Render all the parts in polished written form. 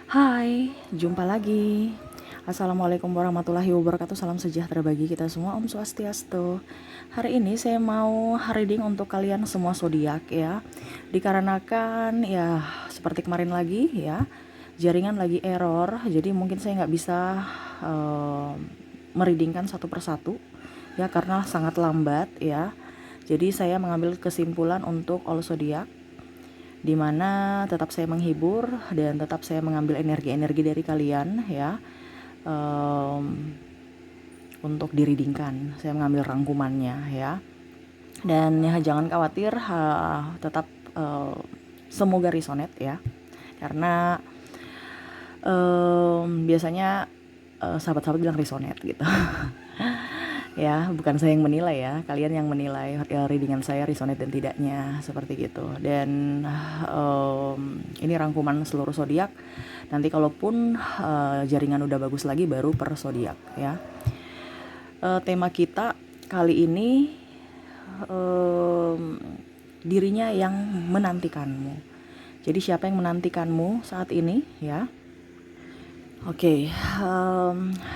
Hai, jumpa lagi. Assalamualaikum warahmatullahi wabarakatuh. Salam sejahtera bagi kita semua. Om Swastiastu. Hari ini saya mau reading untuk kalian semua zodiak ya. Dikarenakan ya seperti kemarin lagi ya, jaringan lagi error. Jadi mungkin saya nggak bisa mereadingkan satu persatu ya karena sangat lambat ya. Jadi saya mengambil kesimpulan untuk all zodiak, di mana tetap saya menghibur dan tetap saya mengambil energi-energi dari kalian ya, untuk diridingkan. Saya mengambil rangkumannya ya, dan ya jangan khawatir, tetap semoga resonate ya, karena biasanya sahabat-sahabat bilang resonate gitu. Ya, bukan saya yang menilai ya, kalian yang menilai readingan saya resonate dan tidaknya, seperti gitu. Dan ini rangkuman seluruh zodiak. Nanti kalaupun jaringan udah bagus lagi baru per zodiak ya. Tema kita kali ini dirinya yang menantikanmu. Jadi siapa yang menantikanmu saat ini ya? Oke,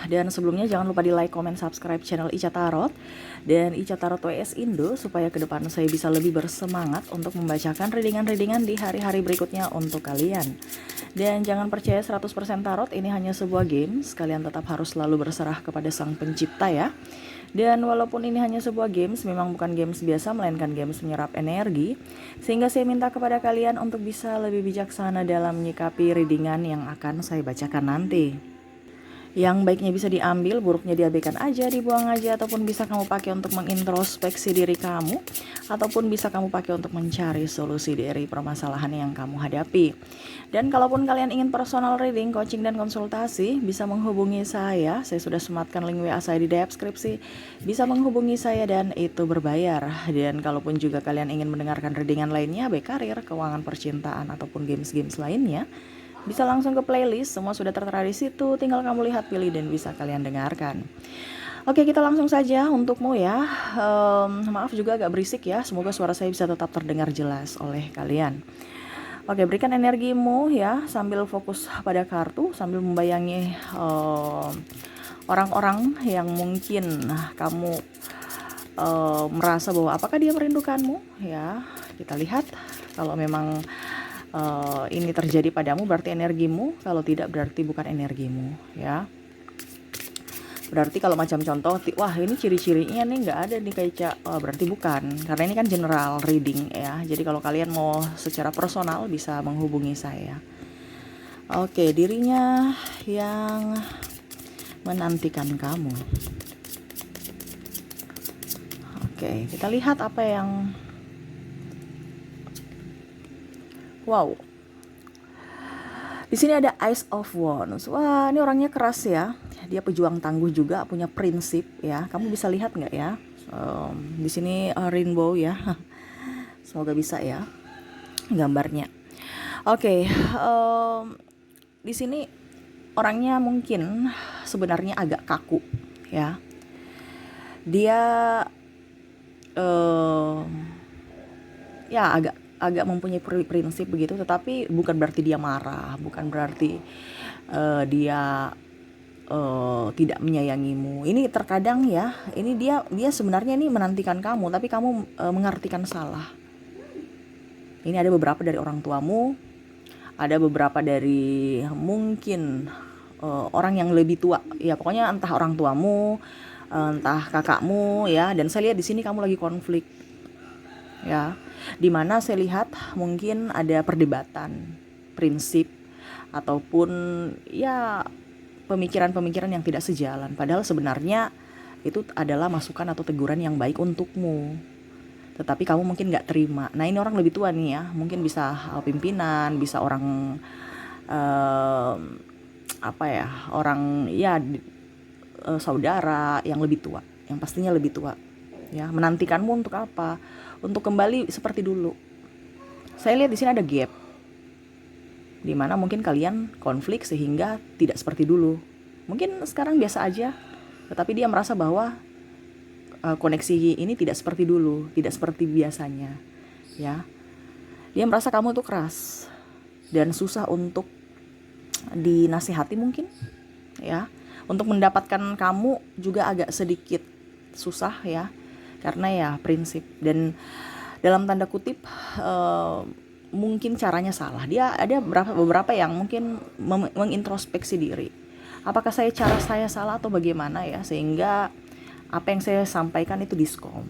dan sebelumnya jangan lupa di like, comment, subscribe channel Ica Tarot dan Ica Tarot WS Indo supaya ke depan saya bisa lebih bersemangat untuk membacakan readingan-readingan di hari-hari berikutnya untuk kalian. Dan jangan percaya 100% tarot, ini hanya sebuah games, kalian tetap harus selalu berserah kepada Sang Pencipta ya. Dan walaupun ini hanya sebuah games, memang bukan games biasa, melainkan games menyerap energi. Sehingga saya minta kepada kalian untuk bisa lebih bijaksana dalam menyikapi readingan yang akan saya bacakan nanti. Yang baiknya bisa diambil, buruknya diabaikan aja, dibuang aja, ataupun bisa kamu pakai untuk mengintrospeksi diri kamu, ataupun bisa kamu pakai untuk mencari solusi dari permasalahan yang kamu hadapi. Dan kalaupun kalian ingin personal reading, coaching, dan konsultasi, bisa menghubungi saya sudah sematkan link WA saya di deskripsi, bisa menghubungi saya dan itu berbayar. Dan kalaupun juga kalian ingin mendengarkan readingan lainnya, baik karir, keuangan, percintaan, ataupun games-games lainnya, bisa langsung ke playlist, semua sudah tertera di situ, tinggal kamu lihat, pilih, dan bisa kalian dengarkan. Oke, kita langsung saja untukmu ya. Maaf juga agak berisik ya, semoga suara saya bisa tetap terdengar jelas oleh kalian. Oke, berikan energimu ya, sambil fokus pada kartu, sambil membayangi orang-orang yang mungkin kamu merasa bahwa apakah dia merindukanmu ya. Kita lihat, kalau memang ini terjadi padamu berarti energimu, kalau tidak berarti bukan energimu ya. Berarti kalau macam contoh, wah ini ciri-cirinya nih nggak ada nih kayak berarti bukan, karena ini kan general reading ya. Jadi kalau kalian mau secara personal bisa menghubungi saya. Oke, dirinya yang menantikan kamu. Oke, kita lihat apa yang wow. Di sini ada Ace of Wands. Wah, ini orangnya keras ya. Dia pejuang tangguh juga, punya prinsip ya. Kamu bisa lihat nggak ya? Di sini rainbow ya. Semoga bisa ya gambarnya. Oke, di sini orangnya mungkin sebenarnya agak kaku ya. Dia ya agak mempunyai prinsip begitu, tetapi bukan berarti dia marah, bukan berarti dia tidak menyayangimu. Ini terkadang ya, ini dia sebenarnya ini menantikan kamu, tapi kamu mengartikan salah. Ini ada beberapa dari orang tuamu, ada beberapa dari mungkin orang yang lebih tua. Ya pokoknya entah orang tuamu, entah kakakmu ya. Dan saya lihat di sini kamu lagi konflik ya, dimana saya lihat mungkin ada perdebatan prinsip ataupun ya pemikiran-pemikiran yang tidak sejalan, padahal sebenarnya itu adalah masukan atau teguran yang baik untukmu, tetapi kamu mungkin nggak terima. Nah ini orang lebih tua nih ya, mungkin bisa pimpinan, bisa orang apa ya, orang ya saudara yang lebih tua, yang pastinya lebih tua ya. Menantikanmu untuk apa? Untuk kembali seperti dulu. Saya lihat di sini ada gap, dimana mungkin kalian konflik sehingga tidak seperti dulu. Mungkin sekarang biasa aja, tetapi dia merasa bahwa koneksi ini tidak seperti dulu, tidak seperti biasanya ya. Dia merasa kamu tuh keras dan susah untuk dinasihati mungkin ya. Untuk mendapatkan kamu juga agak sedikit susah ya, karena ya prinsip dan dalam tanda kutip mungkin caranya salah. Dia ada beberapa yang mungkin mengintrospeksi diri. Apakah cara saya salah atau bagaimana ya, sehingga apa yang saya sampaikan itu diskom.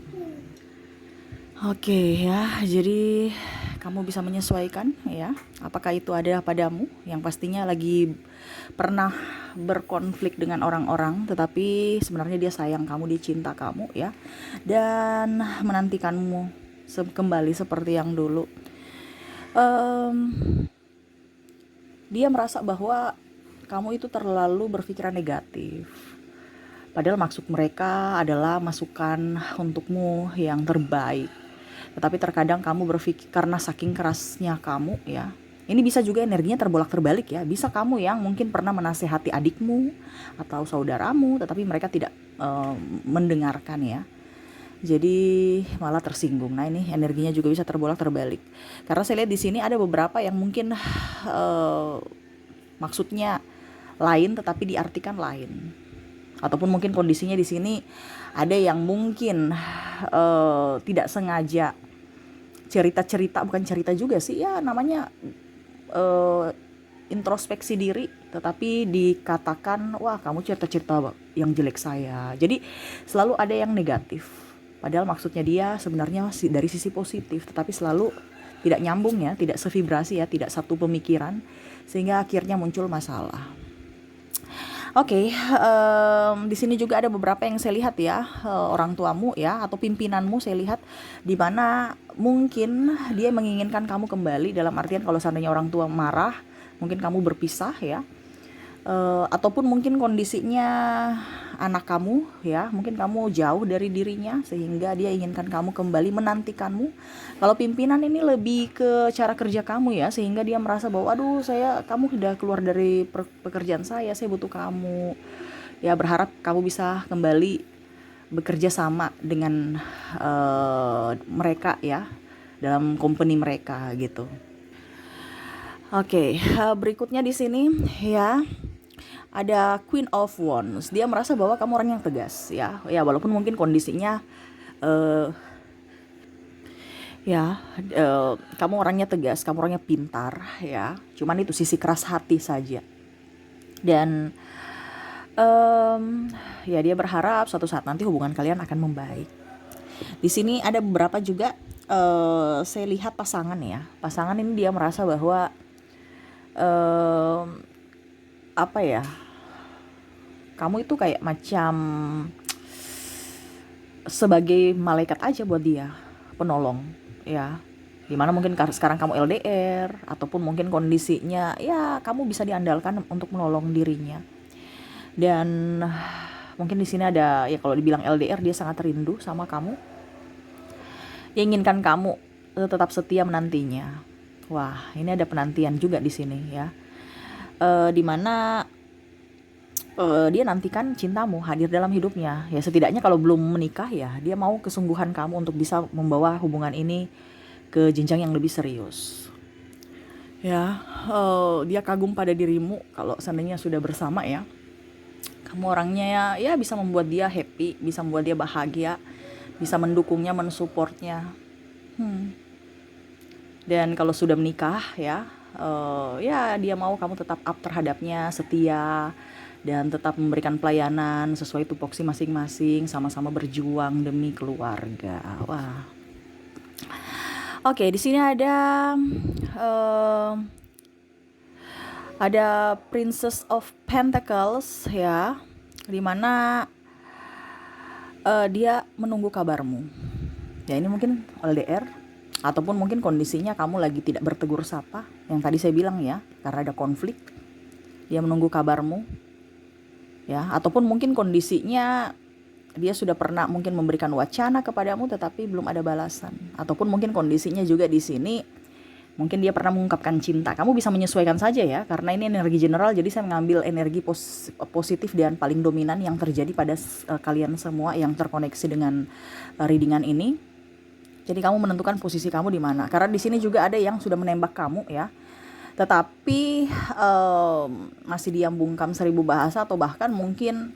Oke ya, jadi kamu bisa menyesuaikan ya, apakah itu ada padamu, yang pastinya lagi pernah berkonflik dengan orang-orang, tetapi sebenarnya dia sayang kamu, dia cinta kamu ya, dan menantikanmu kembali seperti yang dulu. Dia merasa bahwa kamu itu terlalu berpikiran negatif, padahal maksud mereka adalah masukan untukmu yang terbaik. Tetapi terkadang kamu berpikir karena saking kerasnya kamu ya, ini bisa juga energinya terbolak-terbalik ya. Bisa kamu yang mungkin pernah menasehati adikmu atau saudaramu, tetapi mereka tidak mendengarkan ya. Jadi malah tersinggung. Nah ini energinya juga bisa terbolak-terbalik. Karena saya lihat di sini ada beberapa yang mungkin maksudnya lain tetapi diartikan lain. Ataupun mungkin kondisinya di sini ada yang mungkin tidak sengaja cerita-cerita, bukan cerita juga sih ya, namanya introspeksi diri, tetapi dikatakan wah kamu cerita-cerita yang jelek saya. Jadi selalu ada yang negatif, padahal maksudnya dia sebenarnya dari sisi positif, tetapi selalu tidak nyambung ya, tidak sevibrasi ya, tidak satu pemikiran, sehingga akhirnya muncul masalah. Oke, di sini juga ada beberapa yang saya lihat ya, orang tuamu ya atau pimpinanmu saya lihat, di mana mungkin dia menginginkan kamu kembali, dalam artian kalau seandainya orang tua marah, mungkin kamu berpisah ya, ataupun mungkin kondisinya anak kamu ya, mungkin kamu jauh dari dirinya sehingga dia inginkan kamu kembali, menantikanmu. Kalau pimpinan ini lebih ke cara kerja kamu ya, sehingga dia merasa bahwa aduh kamu udah keluar dari pekerjaan saya butuh kamu ya, berharap kamu bisa kembali bekerja sama dengan mereka ya, dalam company mereka gitu. Oke, berikutnya di sini ya ada Queen of Wands. Dia merasa bahwa kamu orang yang tegas ya. Ya walaupun mungkin kondisinya kamu orangnya tegas, kamu orangnya pintar ya. Cuman itu sisi keras hati saja. Dan ya dia berharap suatu saat nanti hubungan kalian akan membaik. Di sini ada beberapa juga saya lihat pasangan ya. Pasangan ini dia merasa bahwa apa ya, kamu itu kayak macam sebagai malaikat aja buat dia, penolong ya, dimana mungkin sekarang kamu LDR, ataupun mungkin kondisinya ya kamu bisa diandalkan untuk menolong dirinya. Dan mungkin di sini ada ya, kalau dibilang LDR, dia sangat rindu sama kamu, dia inginkan kamu tetap setia menantinya. Wah ini ada penantian juga di sini ya, dimana dia nantikan cintamu hadir dalam hidupnya ya. Setidaknya kalau belum menikah ya, dia mau kesungguhan kamu untuk bisa membawa hubungan ini ke jenjang yang lebih serius ya. Dia kagum pada dirimu kalau seandainya sudah bersama ya. Kamu orangnya ya bisa membuat dia happy, bisa membuat dia bahagia, bisa mendukungnya, mensupportnya. Dan kalau sudah menikah ya, ya dia mau kamu tetap up terhadapnya, setia, dan tetap memberikan pelayanan sesuai tupoksi masing-masing, sama-sama berjuang demi keluarga. Wah. Oke, di sini ada Princess of Pentacles ya, dimana dia menunggu kabarmu. Ya ini mungkin LDR, ataupun mungkin kondisinya kamu lagi tidak bertegur sapa, yang tadi saya bilang ya, karena ada konflik. Dia menunggu kabarmu ya, ataupun mungkin kondisinya dia sudah pernah mungkin memberikan wacana kepadamu tetapi belum ada balasan, ataupun mungkin kondisinya juga di sini mungkin dia pernah mengungkapkan cinta. Kamu bisa menyesuaikan saja ya, karena ini energi general, jadi saya mengambil energi positif dan paling dominan yang terjadi pada kalian semua yang terkoneksi dengan readingan ini. Jadi kamu menentukan posisi kamu di mana, karena di sini juga ada yang sudah menembak kamu ya, Tetapi masih diam bungkam 1000 bahasa, atau bahkan mungkin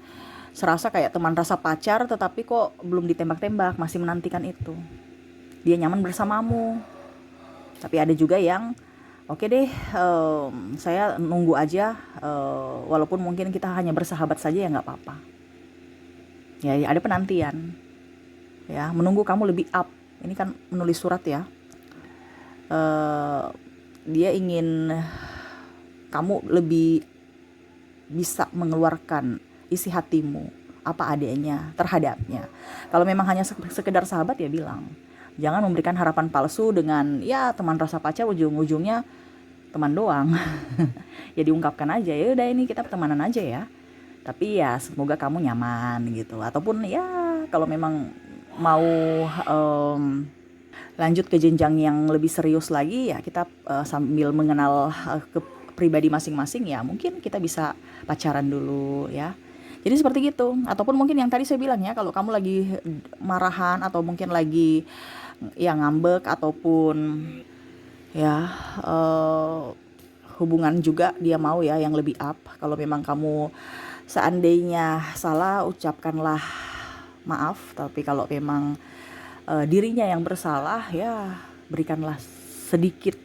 serasa kayak teman rasa pacar, tetapi kok belum ditembak-tembak, masih menantikan itu. Dia nyaman bersamamu. Tapi ada juga yang oke deh, saya nunggu aja, walaupun mungkin kita hanya bersahabat saja ya nggak apa-apa. Ya, ada penantian. Ya, menunggu kamu lebih up. Ini kan menulis surat ya. Dia ingin kamu lebih bisa mengeluarkan isi hatimu apa adanya terhadapnya. Kalau memang hanya sekedar sahabat ya bilang. Jangan memberikan harapan palsu dengan ya teman rasa pacar, ujung-ujungnya teman doang. Ya diungkapkan aja, ya udah ini kita pertemanan aja ya. Tapi ya semoga kamu nyaman gitu. Ataupun ya kalau memang mau lanjut ke jenjang yang lebih serius lagi ya kita sambil mengenal ke pribadi masing-masing ya mungkin kita bisa pacaran dulu ya. Jadi seperti gitu. Ataupun mungkin yang tadi saya bilang ya, kalau kamu lagi marahan atau mungkin lagi ya ngambek, ataupun ya hubungan juga dia mau ya yang lebih up. Kalau memang kamu seandainya salah, ucapkanlah maaf. Tapi kalau memang dirinya yang bersalah ya berikanlah sedikit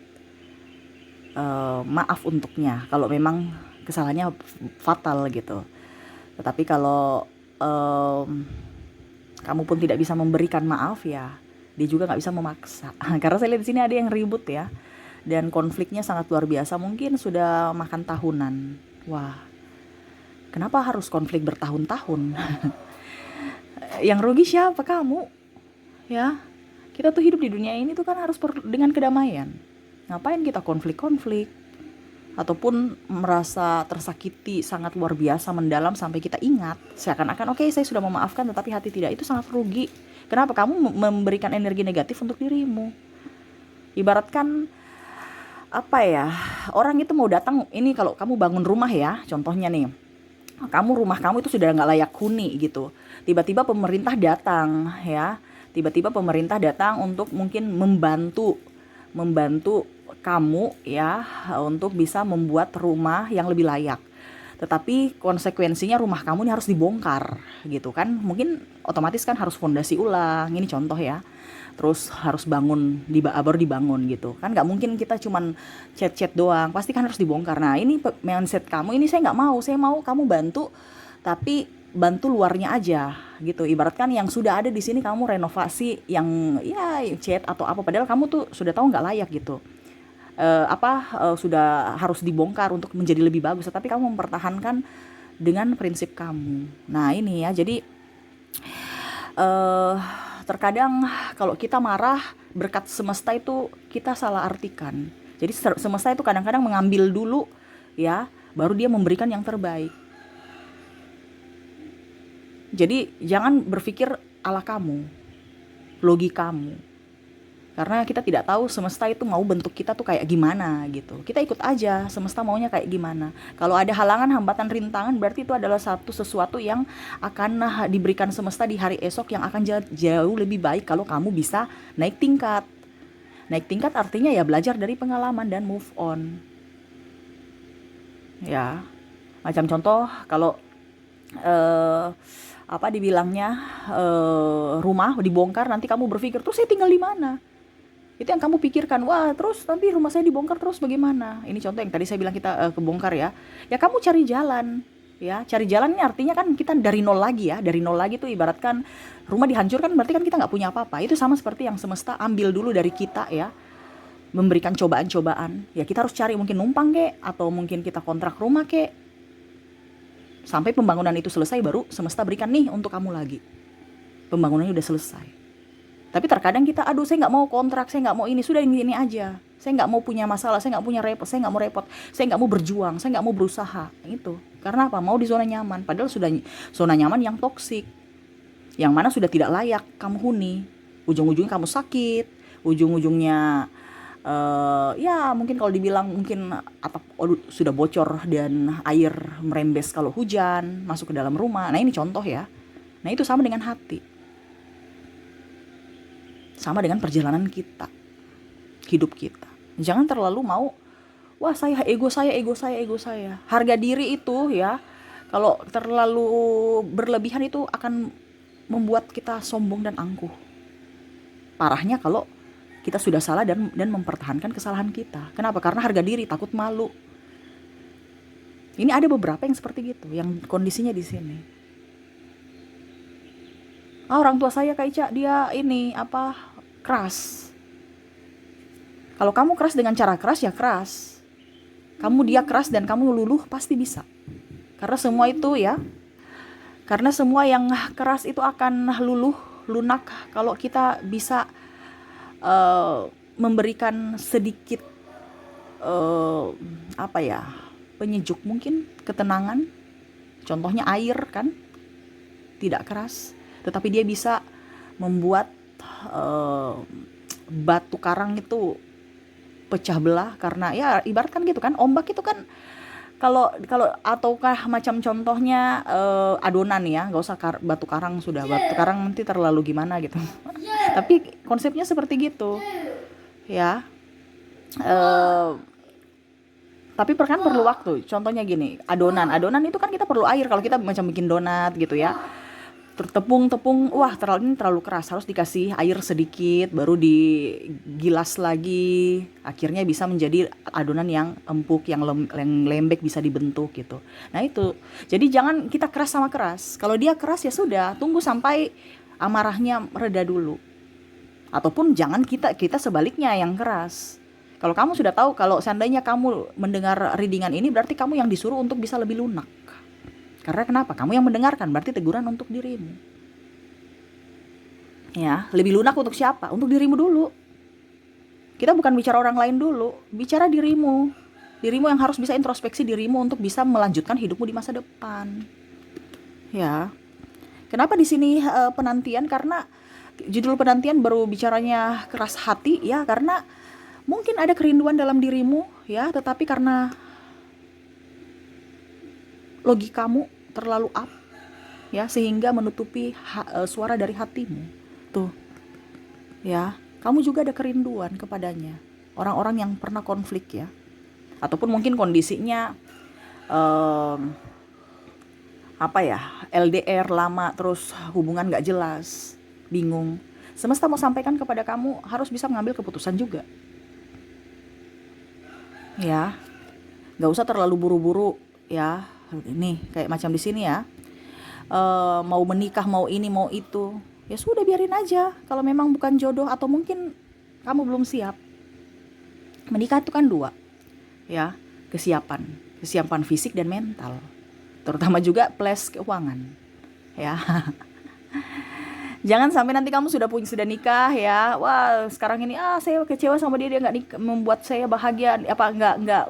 maaf untuknya kalau memang kesalahannya fatal gitu. Tetapi kalau kamu pun tidak bisa memberikan maaf ya dia juga nggak bisa memaksa. Karena saya lihat di sini ada yang ribut ya, dan konfliknya sangat luar biasa, mungkin sudah makan tahunan. Wah, kenapa harus konflik bertahun-tahun? Yang rugi siapa? Kamu ya. Kita tuh hidup di dunia ini tuh kan harus dengan kedamaian. Ngapain kita konflik-konflik ataupun merasa tersakiti sangat luar biasa mendalam sampai kita ingat seakan-akan oke, saya sudah memaafkan tetapi hati tidak, itu sangat rugi. Kenapa? Kamu memberikan energi negatif untuk dirimu. Ibaratkan apa ya, orang itu mau datang, ini kalau kamu bangun rumah ya, contohnya nih, rumah kamu itu sudah nggak layak huni gitu, tiba-tiba pemerintah datang ya, tiba-tiba pemerintah datang untuk mungkin membantu kamu ya untuk bisa membuat rumah yang lebih layak. Tetapi konsekuensinya rumah kamu ini harus dibongkar gitu kan. Mungkin otomatis kan harus fondasi ulang, ini contoh ya. Terus harus bangun, baru dibangun gitu. Kan gak mungkin kita cuman cat-cat doang, pasti kan harus dibongkar. Nah ini mindset kamu, ini saya gak mau, saya mau kamu bantu, tapi bantu luarnya aja gitu. Ibaratkan yang sudah ada di sini kamu renovasi yang ya cat atau apa, padahal kamu tuh sudah tahu nggak layak gitu. Sudah harus dibongkar untuk menjadi lebih bagus, tapi kamu mempertahankan dengan prinsip kamu. Nah ini ya, jadi terkadang kalau kita marah, berkat semesta itu kita salah artikan. Jadi semesta itu kadang-kadang mengambil dulu ya, baru dia memberikan yang terbaik. Jadi jangan berpikir ala kamu, logikamu. Karena kita tidak tahu semesta itu mau bentuk kita tuh kayak gimana gitu. Kita ikut aja semesta maunya kayak gimana. Kalau ada halangan, hambatan, rintangan, berarti itu adalah sesuatu yang akan diberikan semesta di hari esok yang akan jauh lebih baik kalau kamu bisa naik tingkat. Naik tingkat artinya ya belajar dari pengalaman dan move on. Ya, macam contoh kalau dibilangnya rumah dibongkar, nanti kamu berpikir terus saya tinggal di mana? Itu yang kamu pikirkan. Wah, terus nanti rumah saya dibongkar terus bagaimana? Ini contoh yang tadi saya bilang kita kebongkar ya. Ya kamu cari jalan. Ya, cari jalan ini artinya kan kita dari nol lagi ya. Dari nol lagi tuh ibaratkan rumah dihancurkan, berarti kan kita nggak punya apa-apa. Itu sama seperti yang semesta ambil dulu dari kita ya. Memberikan cobaan-cobaan. Ya kita harus cari, mungkin numpang kek, atau mungkin kita kontrak rumah kek. Sampai pembangunan itu selesai baru semesta berikan nih untuk kamu lagi. Pembangunannya udah selesai. Tapi terkadang kita, aduh saya nggak mau kontrak, saya nggak mau ini, sudah ini aja. Saya nggak mau punya masalah, saya nggak punya repot, saya nggak mau repot, saya nggak mau berjuang, saya nggak mau berusaha. Itu karena apa? Mau di zona nyaman, padahal sudah zona nyaman yang toksik, yang mana sudah tidak layak kamu huni. Ujung-ujungnya kamu sakit, ujung-ujungnya ya mungkin kalau dibilang mungkin atap sudah bocor dan air merembes kalau hujan masuk ke dalam rumah. Nah ini contoh ya. Nah itu sama dengan hati. Sama dengan perjalanan kita, hidup kita. Jangan terlalu mau wah saya ego saya, ego saya, ego saya. Harga diri itu ya, kalau terlalu berlebihan itu akan membuat kita sombong dan angkuh. Parahnya kalau kita sudah salah dan mempertahankan kesalahan kita. Kenapa? Karena harga diri, takut malu. Ini ada beberapa yang seperti gitu, yang kondisinya di sini. Orang tua saya Kak Ica, dia ini apa, keras. Kalau kamu keras dengan cara keras ya keras. Dia keras dan kamu luluh, pasti bisa. Karena semua itu ya, karena semua yang keras itu akan luluh, lunak kalau kita bisa memberikan sedikit apa ya, penyejuk mungkin, ketenangan. Contohnya air kan, tidak keras, tetapi dia bisa membuat batu karang itu pecah belah. Karena ya ibaratkan gitu kan, ombak itu kan kalau ataukah macam contohnya adonan ya, nggak usah batu karang, sudah batu karang nanti terlalu gimana gitu. Tapi konsepnya seperti gitu ya. Tapi kan perlu waktu. Contohnya gini, adonan itu kan kita perlu air kalau kita macam bikin donat gitu ya. Tepung, wah terlalu keras, harus dikasih air sedikit, baru digilas lagi, akhirnya bisa menjadi adonan yang empuk, yang lembek, bisa dibentuk gitu. Nah itu, jadi jangan kita keras sama keras. Kalau dia keras ya sudah, tunggu sampai amarahnya reda dulu. Ataupun jangan kita sebaliknya yang keras. Kalau kamu sudah tahu, kalau seandainya kamu mendengar readingan ini, berarti kamu yang disuruh untuk bisa lebih lunak. Karena kenapa? Kamu yang mendengarkan, berarti teguran untuk dirimu. Ya, lebih lunak untuk siapa? Untuk dirimu dulu. Kita bukan bicara orang lain dulu, bicara dirimu. Dirimu yang harus bisa introspeksi dirimu untuk bisa melanjutkan hidupmu di masa depan. Ya. Kenapa di sini penantian? Karena judul penantian baru bicaranya keras hati ya, karena mungkin ada kerinduan dalam dirimu ya, tetapi karena logikamu terlalu up ya, sehingga menutupi suara dari hatimu. Tuh. Ya, kamu juga ada kerinduan kepadanya. Orang-orang yang pernah konflik ya. Ataupun mungkin kondisinya apa ya, LDR lama, terus hubungan gak jelas, bingung. Semesta mau sampaikan kepada kamu, harus bisa mengambil keputusan juga. Ya, nggak usah terlalu buru-buru ya. Ini kayak macam di sini ya, mau menikah, mau ini mau itu, ya sudah biarin aja. Kalau memang bukan jodoh atau mungkin kamu belum siap. Menikah itu kan dua ya, kesiapan fisik dan mental, terutama juga plus keuangan ya. Jangan sampai nanti kamu sudah nikah ya, wah sekarang ini saya kecewa sama dia nggak membuat saya bahagia, apa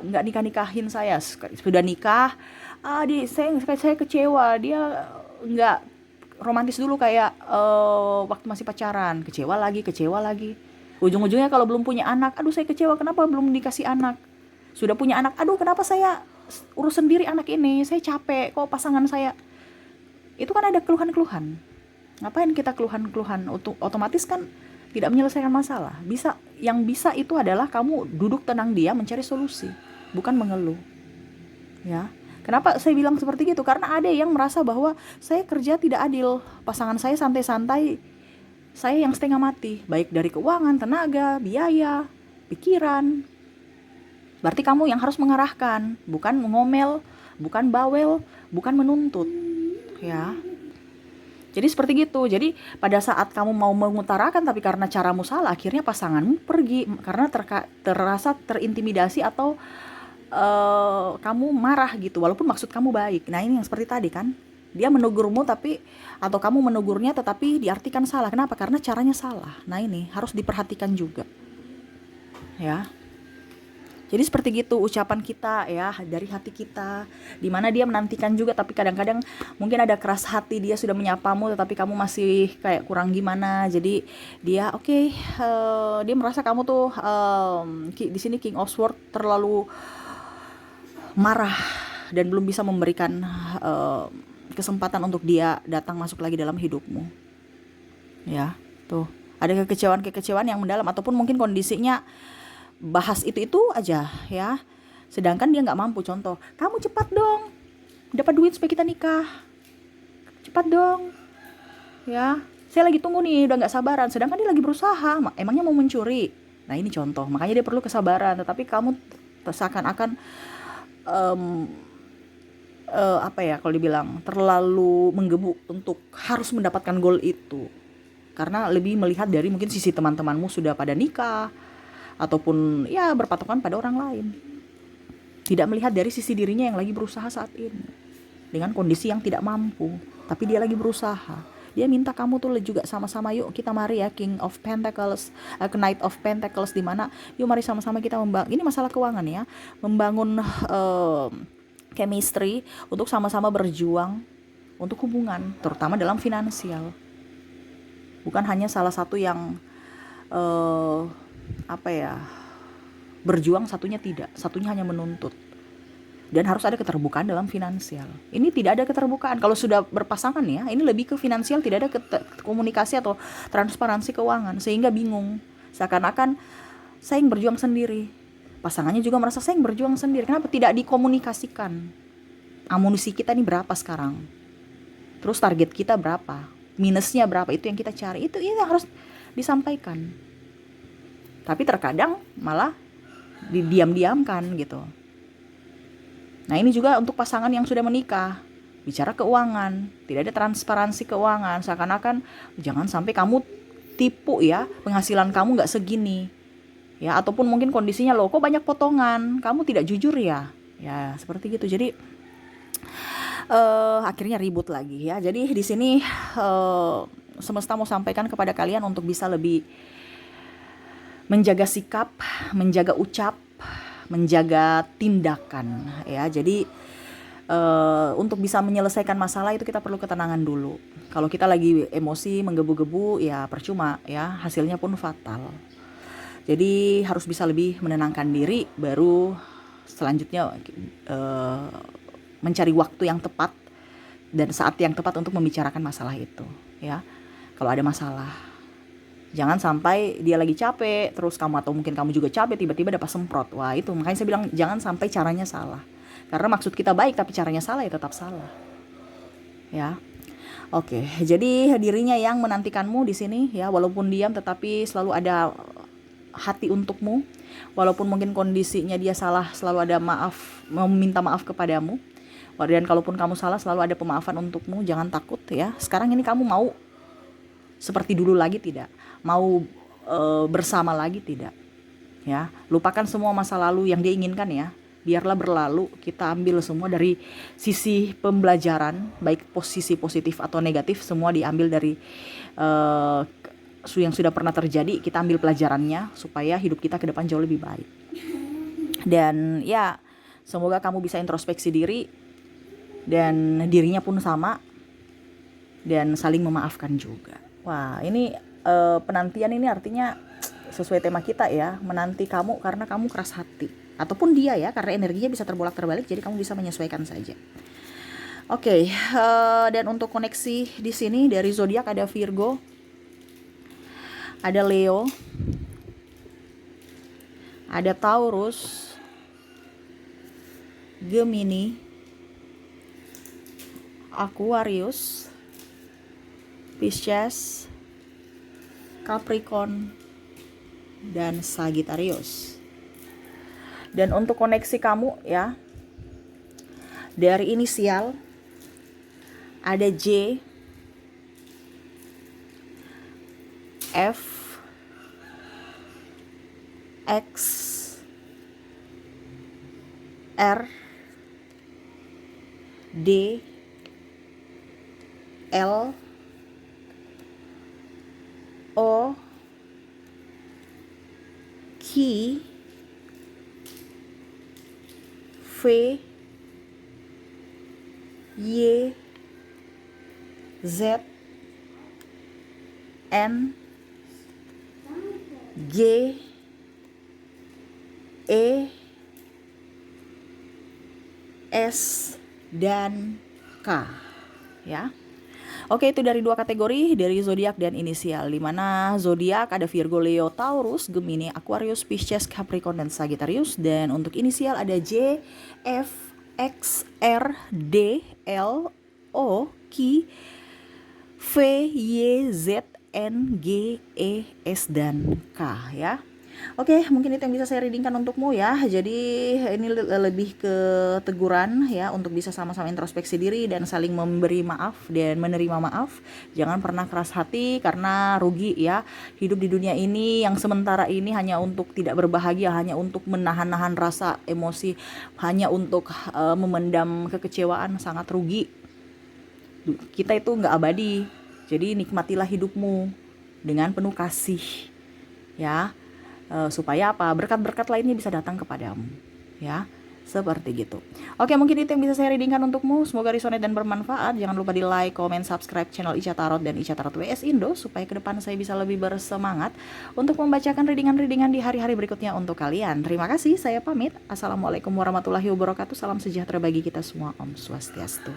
nggak nikahin saya. Sudah nikah, saya kecewa, dia nggak romantis dulu kayak waktu masih pacaran. Kecewa lagi, ujung-ujungnya kalau belum punya anak, aduh saya kecewa kenapa belum dikasih anak. Sudah punya anak, aduh kenapa saya urus sendiri anak ini, saya capek kok pasangan saya. Itu kan ada keluhan-keluhan. Ngapain kita keluhan-keluhan? Otomatis kan tidak menyelesaikan masalah. Yang bisa itu adalah kamu duduk tenang diam mencari solusi, bukan mengeluh. Ya. Kenapa saya bilang seperti itu? Karena ada yang merasa bahwa saya kerja tidak adil, pasangan saya santai-santai, saya yang setengah mati, baik dari keuangan, tenaga, biaya, pikiran. Berarti kamu yang harus mengarahkan, bukan ngomel, bukan bawel, bukan menuntut. Ya. Jadi seperti gitu. Jadi pada saat kamu mau mengutarakan tapi karena caramu salah, akhirnya pasanganmu pergi karena terasa terintimidasi atau kamu marah gitu, walaupun maksud kamu baik. Nah ini yang seperti tadi kan, dia menegurmu atau kamu menegurnya tetapi diartikan salah. Kenapa? Karena caranya salah. Nah ini harus diperhatikan juga ya. Jadi seperti gitu ucapan kita ya, dari hati kita, dimana dia menantikan juga, tapi kadang-kadang mungkin ada keras hati, dia sudah menyapamu tetapi kamu masih kayak kurang gimana. Jadi dia dia merasa kamu tuh di sini King of Swords terlalu marah dan belum bisa memberikan kesempatan untuk dia datang masuk lagi dalam hidupmu. Ya, tuh ada kekecewaan yang mendalam, ataupun mungkin kondisinya bahas itu aja ya. Sedangkan dia nggak mampu. Contoh, kamu cepat dong dapat duit supaya kita nikah, cepat dong ya, saya lagi tunggu nih, udah nggak sabaran. Sedangkan dia lagi berusaha, emangnya mau mencuri. Nah ini contoh, makanya dia perlu kesabaran. Tetapi kamu seakan-akan apa ya, kalau dibilang terlalu menggebu untuk harus mendapatkan goal itu, karena lebih melihat dari mungkin sisi teman-temanmu sudah pada nikah, ataupun ya berpatokan pada orang lain, tidak melihat dari sisi dirinya yang lagi berusaha saat ini dengan kondisi yang tidak mampu, tapi dia lagi berusaha. Dia minta kamu tuh juga sama-sama, yuk kita mari ya, King of Pentacles, Knight of Pentacles, di mana yuk mari sama-sama kita membangun, ini masalah keuangan ya, membangun chemistry untuk sama-sama berjuang untuk hubungan, terutama dalam finansial. Bukan hanya salah satu yang apa ya, berjuang, satunya tidak, satunya hanya menuntut. Dan harus ada keterbukaan dalam finansial. Ini tidak ada keterbukaan. Kalau sudah berpasangan ya, ini lebih ke finansial, tidak ada komunikasi atau transparansi keuangan, sehingga bingung. Seakan-akan saya yang berjuang sendiri. Pasangannya juga merasa saya yang berjuang sendiri. Kenapa tidak dikomunikasikan? Amunisi kita ini berapa sekarang? Terus target kita berapa? Minusnya berapa? Itu yang kita cari. Itu harus disampaikan. Tapi terkadang malah didiam-diamkan gitu. Nah ini juga untuk pasangan yang sudah menikah, bicara keuangan, tidak ada transparansi keuangan, seakan-akan jangan sampai kamu tipu ya, penghasilan kamu nggak segini, ya, ataupun mungkin kondisinya loh kok banyak potongan, kamu tidak jujur ya, seperti gitu. Jadi akhirnya ribut lagi ya. Jadi di sini semesta mau sampaikan kepada kalian untuk bisa lebih menjaga sikap, menjaga ucap, menjaga tindakan ya. Jadi untuk bisa menyelesaikan masalah itu kita perlu ketenangan dulu. Kalau kita lagi emosi menggebu-gebu ya percuma ya, hasilnya pun fatal. Jadi harus bisa lebih menenangkan diri, baru selanjutnya mencari waktu yang tepat dan saat yang tepat untuk membicarakan masalah itu ya. Kalau ada masalah, jangan sampai dia lagi capek, terus kamu atau mungkin kamu juga capek, tiba-tiba dapat semprot. Wah itu, makanya saya bilang jangan sampai caranya salah. Karena maksud kita baik, tapi caranya salah ya tetap salah. Ya, oke. Jadi dirinya yang menantikanmu di sini ya, walaupun diam, tetapi selalu ada hati untukmu. Walaupun mungkin kondisinya dia salah, selalu ada maaf, meminta maaf kepadamu. Dan kalaupun kamu salah, selalu ada pemaafan untukmu. Jangan takut ya. Sekarang ini kamu mau seperti dulu lagi tidak? Mau bersama lagi tidak? Ya, lupakan semua masa lalu yang dia inginkan ya. Biarlah berlalu, kita ambil semua dari sisi pembelajaran, baik posisi positif atau negatif, semua diambil dari yang sudah pernah terjadi. Kita ambil pelajarannya supaya hidup kita ke depan jauh lebih baik. Dan ya, semoga kamu bisa introspeksi diri dan dirinya pun sama, dan saling memaafkan juga. Wah, ini penantian ini artinya sesuai tema kita ya, menanti kamu karena kamu keras hati, ataupun dia ya karena energinya bisa terbolak-terbalik, jadi kamu bisa menyesuaikan saja. Oke, dan untuk koneksi di sini dari zodiak ada Virgo, ada Leo, ada Taurus, Gemini, Aquarius, Pisces, Capricorn, dan Sagittarius. Dan untuk koneksi kamu ya, dari inisial ada J, F, X, R, D, L, O, Q, V, Y, Z, N, G, E, S, dan K ya. Oke, itu dari dua kategori, dari zodiak dan inisial. Di mana zodiak ada Virgo, Leo, Taurus, Gemini, Aquarius, Pisces, Capricorn, dan Sagittarius. Dan untuk inisial ada J, F, X, R, D, L, O, Q, V, Y, Z, N, G, E, S, dan K ya. Oke, mungkin itu yang bisa saya readingkan untukmu ya. Jadi ini lebih ke teguran ya, untuk bisa sama-sama introspeksi diri dan saling memberi maaf dan menerima maaf. Jangan pernah keras hati karena rugi ya. Hidup di dunia ini yang sementara ini hanya untuk tidak berbahagia, hanya untuk menahan-nahan rasa emosi, hanya untuk memendam kekecewaan, sangat rugi. Kita itu nggak abadi. Jadi nikmatilah hidupmu dengan penuh kasih ya. Supaya apa, berkat-berkat lainnya bisa datang kepadamu ya, seperti gitu. Oke, mungkin itu yang bisa saya readingkan untukmu. Semoga resonate dan bermanfaat. Jangan lupa di like, comment, subscribe channel Ica Tarot dan Ica Tarot WS Indo supaya ke depan saya bisa lebih bersemangat untuk membacakan readingan-readingan di hari-hari berikutnya untuk kalian. Terima kasih, saya pamit. Assalamualaikum warahmatullahi wabarakatuh. Salam sejahtera bagi kita semua. Om Swastiastu.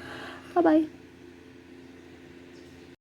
Bye bye.